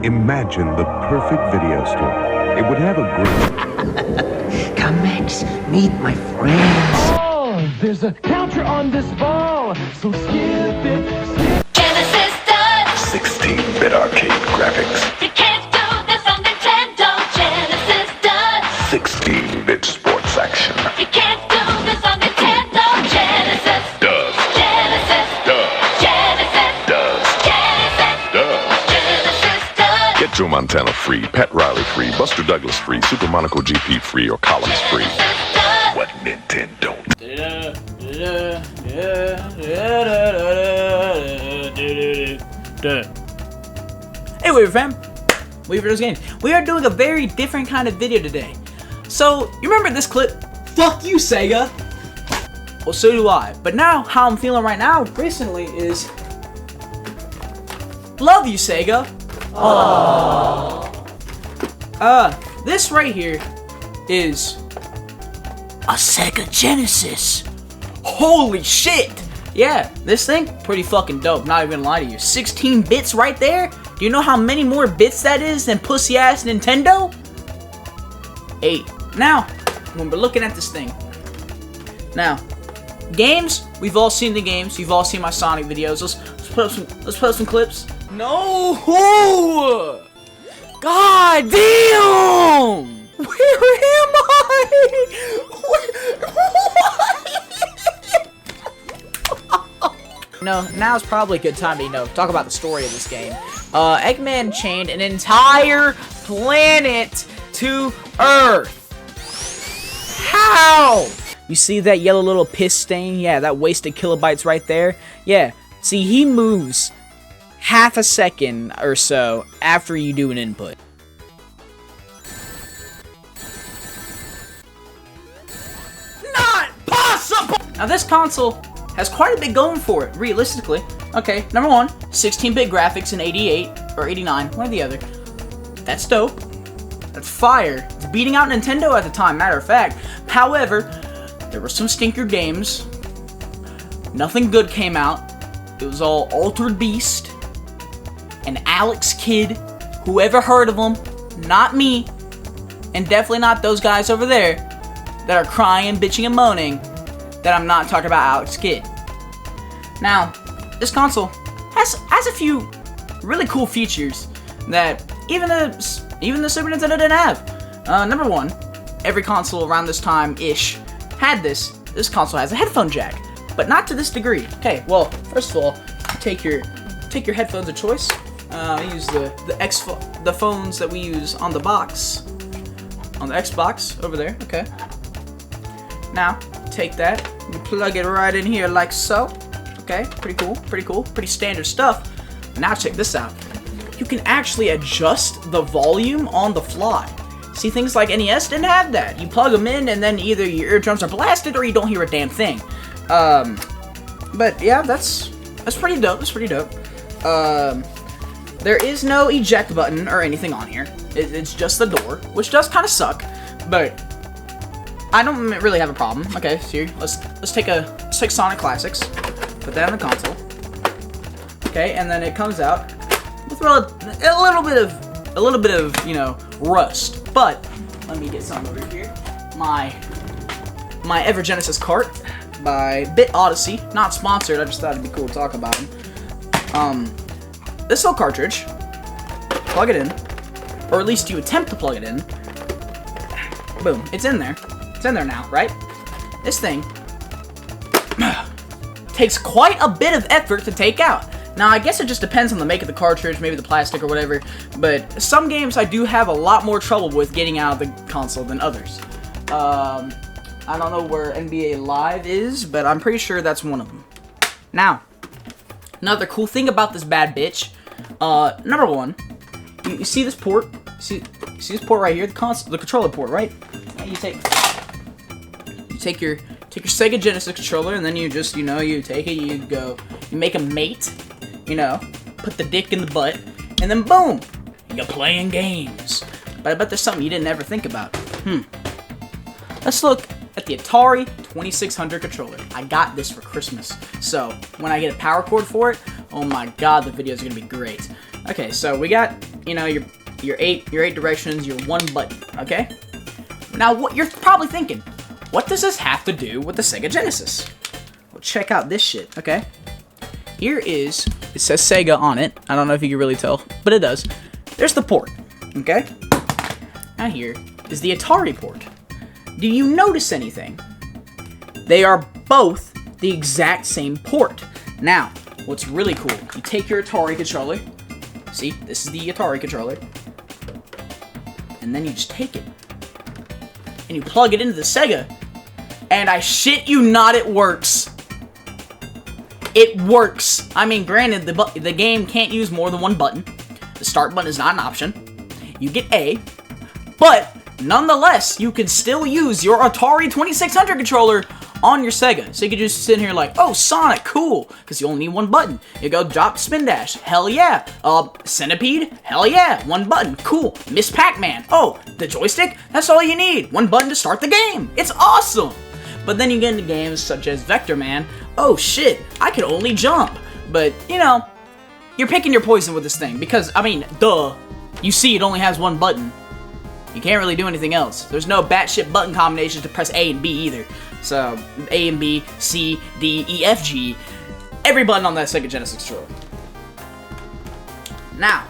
Imagine the perfect video store. It would have a great... Come, Max, meet my friends. Oh, there's a counter on this ball, so skip it. Genesis does. 16-bit arcade graphics. You can't do this on Nintendo. Genesis does. 16-bit sports action. You can't do this on Nintendo. Genesis Does. Genesis Does. Genesis Does. Genesis Does. Genesis does. Get Joe Montana free, Pat Riley free, Buster Douglas free, Super Monaco GP free, or Columns free. Genesis does. What Nintendo? Hey Weaver fam, Weaver does games. We are doing a very different kind of video today. So, you remember this clip? Fuck you, Sega! Well, so do I. But now, how I'm feeling right now, recently, is... Love you, Sega! This right here is... a Sega Genesis! Holy shit! Yeah, this thing, pretty fucking dope, not even gonna lie to you. 16 bits right there? Do you know how many more bits that is than pussy-ass Nintendo? 8. Now, when we're looking at this thing, now, games, we've all seen the games, you've all seen my Sonic videos. Let's put up some clips. No! God damn! Where am I? No, now's probably a good time to, talk about the story of this game. Eggman chained an entire planet to Earth. How? You see that yellow little piss stain? Yeah, that wasted kilobytes right there. Yeah, see, he moves half a second or so after you do an input. Not possible! Now this console has quite a bit going for it, realistically. Okay, number one, 16-bit graphics in 88 or 89, one or the other. That's dope. That's fire. It's beating out Nintendo at the time, matter of fact. However, there were some stinker games. Nothing good came out. It was all Altered Beast and Alex Kidd. Whoever heard of them? Not me. And definitely not those guys over there that are crying, bitching, and moaning that I'm not talking about Alex Kidd. Now, this console has a few really cool features that even the Super Nintendo didn't have. Number one, every console around this time-ish had this. This console has a headphone jack, but not to this degree. Okay, well, first of all, take your headphones of choice. Use the phones that we use on the box, on the Xbox over there. Okay. Now, take that, you plug it right in here like so. Okay, pretty cool, pretty standard stuff. Now check this out. You can actually adjust the volume on the fly. See, things like NES didn't have that. You plug them in and then either your eardrums are blasted or you don't hear a damn thing. But yeah, that's pretty dope, there is no eject button or anything on here. It's just the door, which does kind of suck, but I don't really have a problem. Okay, so here, let's take Sonic Classics, put that on the console. Okay, and then it comes out with a little bit of rust. But let me get some over here. My Ever Genesis cart by Bit Odyssey, not sponsored. I just thought it'd be cool to talk about them. This little cartridge, plug it in, or at least you attempt to plug it in. Boom, it's in there. It's in there now, right? This thing takes quite a bit of effort to take out. Now, I guess it just depends on the make of the cartridge, maybe the plastic or whatever, but some games I do have a lot more trouble with getting out of the console than others. I don't know where NBA Live is, but I'm pretty sure that's one of them. Now, another cool thing about this bad bitch, number one, you see this port? See this port right here? The controller port, right? And you take your Sega Genesis controller, and then you just, you take it, you make a mate, put the dick in the butt, and then boom, you're playing games. But I bet there's something you didn't ever think about. Let's look at the Atari 2600 controller. I got this for Christmas, so when I get a power cord for it, oh my god, the videos are gonna be great. Okay, so we got you know, your eight directions, your one button, okay? Now, what you're probably thinking, what does this have to do with the Sega Genesis? Well, check out this shit, okay? Here is, it says Sega on it. I don't know if you can really tell, but it does. There's the port, okay? Now here is the Atari port. Do you notice anything? They are both the exact same port. Now, what's really cool, you take your Atari controller. See, this is the Atari controller. And then you just take it. And you plug it into the Sega. And I shit you not, it works. It works. I mean, granted, the game can't use more than one button. The start button is not an option. You get A. But, nonetheless, you can still use your Atari 2600 controller on your Sega. So you can just sit here like, oh, Sonic, cool, because you only need one button. You go drop spin dash, hell yeah. Centipede, hell yeah, one button, cool. Miss Pac-Man, oh, the joystick, that's all you need. One button to start the game. It's awesome. But then you get into games such as Vector Man. Oh shit, I can only jump. But, you know, you're picking your poison with this thing because, I mean, duh. You see it only has one button. You can't really do anything else. There's no batshit button combinations to press A and B either. So, A and B, C, D, E, F, G. Every button on that Sega Genesis controller. Now,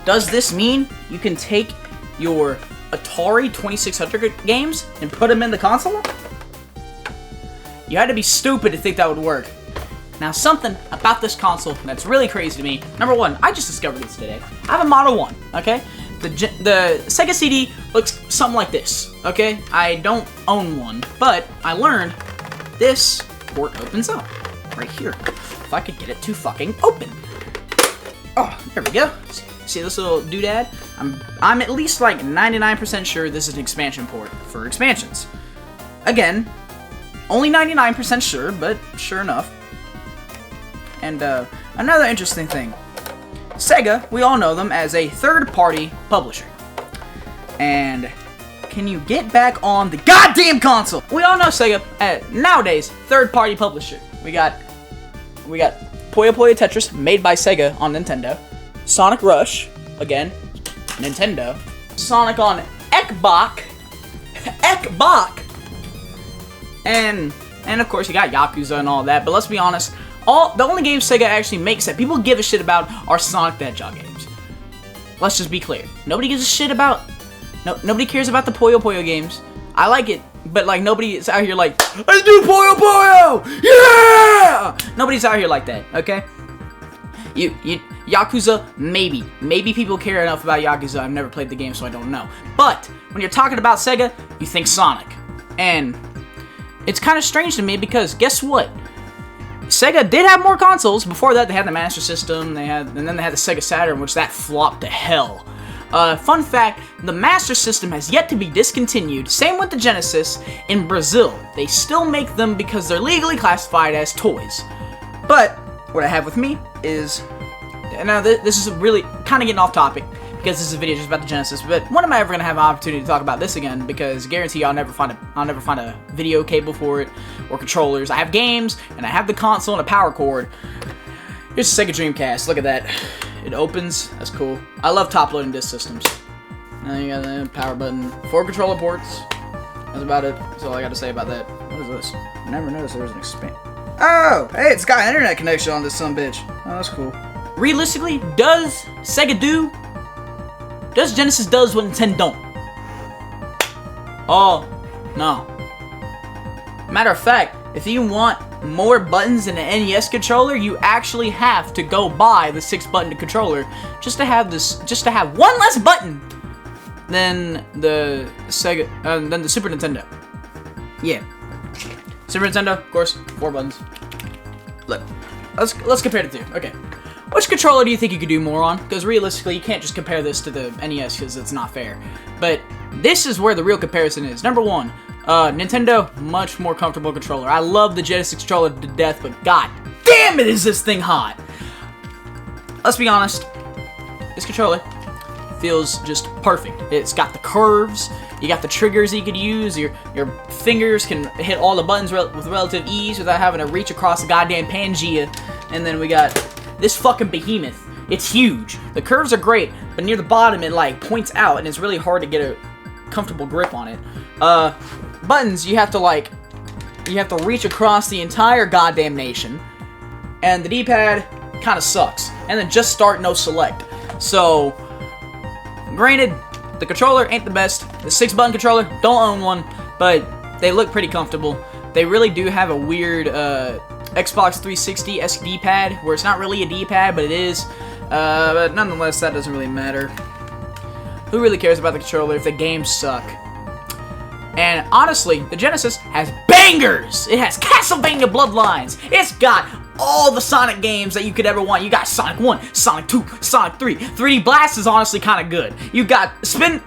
does this mean you can take your Atari 2600 games and put them in the console? You had to be stupid to think that would work. Now, something about this console that's really crazy to me. Number one, I just discovered this today. I have a Model 1, okay? The Sega CD looks something like this, okay? I don't own one, but I learned this port opens up right here. If I could get it to fucking open. Oh, there we go. See this little doodad? I'm at least like 99% sure this is an expansion port for expansions. Again, only 99% sure, but sure enough. And another interesting thing. Sega, we all know them as a third-party publisher. And can you get back on the goddamn console? We all know Sega, nowadays, third-party publisher. We got Puyo Puyo Tetris, made by Sega on Nintendo. Sonic Rush, again, Nintendo. Sonic on Ekbok. And of course, you got Yakuza and all that. But let's be honest, the only games Sega actually makes that people give a shit about are Sonic the Hedgehog games. Let's just be clear. Nobody gives a shit about... nobody cares about the Puyo Puyo games. I like it, but like nobody is out here like, let's do Puyo Puyo! Yeah! Nobody's out here like that, okay? Yakuza, maybe. Maybe people care enough about Yakuza. I've never played the game, so I don't know. But when you're talking about Sega, you think Sonic. And it's kind of strange to me because guess what? Sega did have more consoles. Before that, they had the Master System, and then they had the Sega Saturn, which that flopped to hell. Fun fact, the Master System has yet to be discontinued. Same with the Genesis. In Brazil, they still make them because they're legally classified as toys. But what I have with me is, now this is really kind of getting off topic because this is a video just about the Genesis. But when am I ever gonna have an opportunity to talk about this again? Because I guarantee I'll never find a video cable for it or controllers. I have games and I have the console and a power cord. Here's the Sega Dreamcast. Look at that. It opens. That's cool. I love top-loading disc systems. Now you got the power button. 4 controller ports. That's about it. That's all I got to say about that. What is this? I never noticed there was an expand. Oh, hey, it's got an internet connection on this sumbitch. Oh, that's cool. Realistically, does Genesis does what Nintendo don't? Oh, no. Matter of fact, if you want more buttons in an NES controller, you actually have to go buy the 6-button controller just to have one less button than the Sega, than the Super Nintendo. Yeah, Super Nintendo, of course, 4 buttons. Look, let's compare the two. Okay, which controller do you think you could do more on? Because realistically, you can't just compare this to the NES because it's not fair. But this is where the real comparison is. Number 1. Nintendo, much more comfortable controller. I love the Genesis controller to death, but god damn it is this thing hot! Let's be honest, this controller feels just perfect. It's got the curves, you got the triggers you could use, your fingers can hit all the buttons with relative ease without having to reach across the goddamn Pangea. And then we got this fucking behemoth. It's huge. The curves are great, but near the bottom it like points out, and it's really hard to get a comfortable grip on it. Buttons, you have to reach across the entire goddamn nation, and the D-pad kind of sucks. And then just start, no select. So, granted, the controller ain't the best. The 6-button controller, don't own one, but they look pretty comfortable. They really do have a weird Xbox 360-esque D-pad, where it's not really a D-pad, but it is. But nonetheless, that doesn't really matter. Who really cares about the controller if the games suck? And honestly, the Genesis has bangers! It has Castlevania Bloodlines! It's got all the Sonic games that you could ever want. You got Sonic 1, Sonic 2, Sonic 3. 3D Blast is honestly kind of good. You got Spin...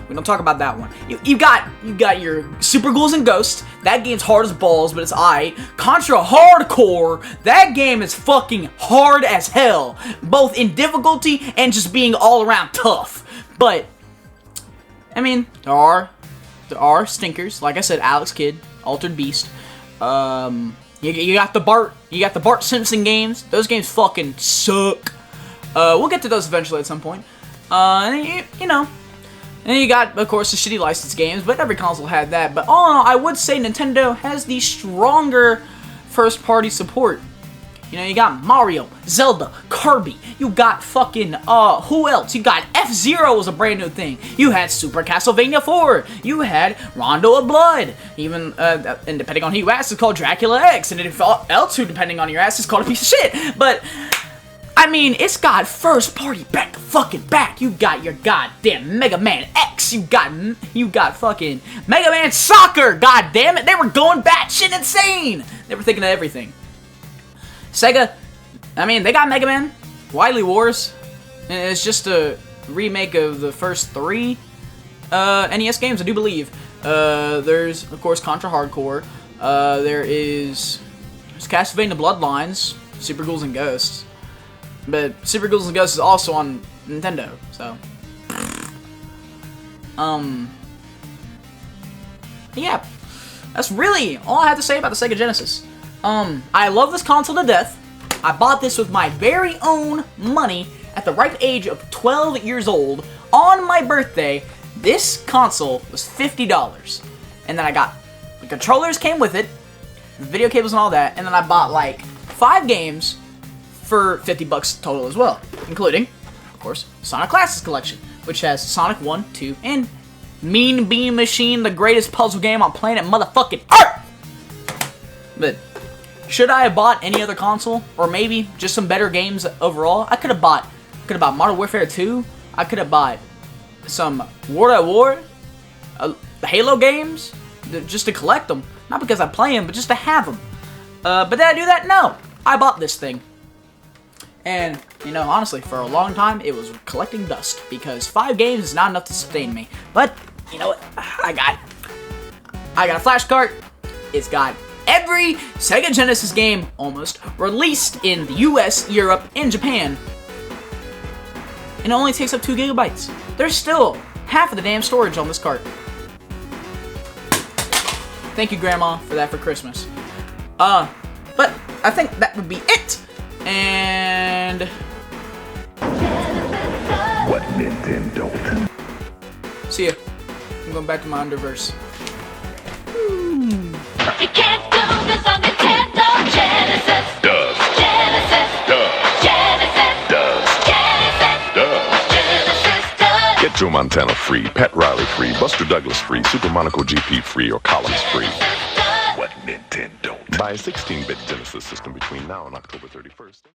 We don't talk about that one. You got your Super Ghouls and Ghosts. That game's hard as balls, but it's aight. Contra Hardcore. That game is fucking hard as hell, both in difficulty and just being all around tough. But I mean, there are stinkers. Like I said, Alex Kidd, Altered Beast. You got the Bart Simpson games. Those games fucking suck. We'll get to those eventually at some point. You know. And you got, of course, the shitty licensed games, but every console had that. But all in all, I would say Nintendo has the stronger first-party support. You know, you got Mario, Zelda, Kirby. You got fucking, who else? You got F-Zero was a brand new thing. You had Super Castlevania 4. You had Rondo of Blood. Even, and depending on who you ask, it's called Dracula X. And if else who, depending on your ass, it's called a piece of shit. But I mean, it's got first party back to fucking back. You got your goddamn Mega Man X. You got fucking Mega Man Soccer. God damn it, they were going batshit insane. They were thinking of everything. Sega, I mean, they got Mega Man, Wily Wars, and it's just a remake of the first 3 NES games, I do believe. There's, of course, Contra Hardcore. There's Castlevania Bloodlines, Super Ghouls and Ghosts. But Super Ghouls and Ghosts is also on Nintendo, so. Yeah. That's really all I have to say about the Sega Genesis. I love this console to death. I bought this with my very own money at the ripe age of 12 years old. On my birthday, this console was $50. And then I got, the controllers came with it, the video cables and all that, and then I bought like 5 games for $50 total as well, including, of course, Sonic Classics Collection, which has Sonic 1, 2, and Mean Bean Machine, the greatest puzzle game on planet motherfucking Earth! But should I have bought any other console, or maybe just some better games overall? I could have bought Modern Warfare 2. I could have bought some World at War, the Halo games, just to collect them. Not because I play them, but just to have them. But did I do that? No. I bought this thing. And, you know, honestly, for a long time, it was collecting dust, because 5 games is not enough to sustain me. But, you know what? I got a flash cart. It's got every Sega Genesis game, almost, released in the US, Europe, and Japan. And it only takes up 2 gigabytes. There's still half of the damn storage on this cart. Thank you, Grandma, for that for Christmas. But I think that would be it. And What Nintendo? see ya. I'm going back to my underverse. You can't do this on Nintendo Genesis. Does. Genesis. Does. Genesis. Does. Genesis. Does. Genesis does. Get Joe Montana free, Pat Riley free, Buster Douglas free, Super Monaco GP free, or Collins free. Genesis does. What Nintendo? Buy a 16-bit Genesis system between now and October 31st.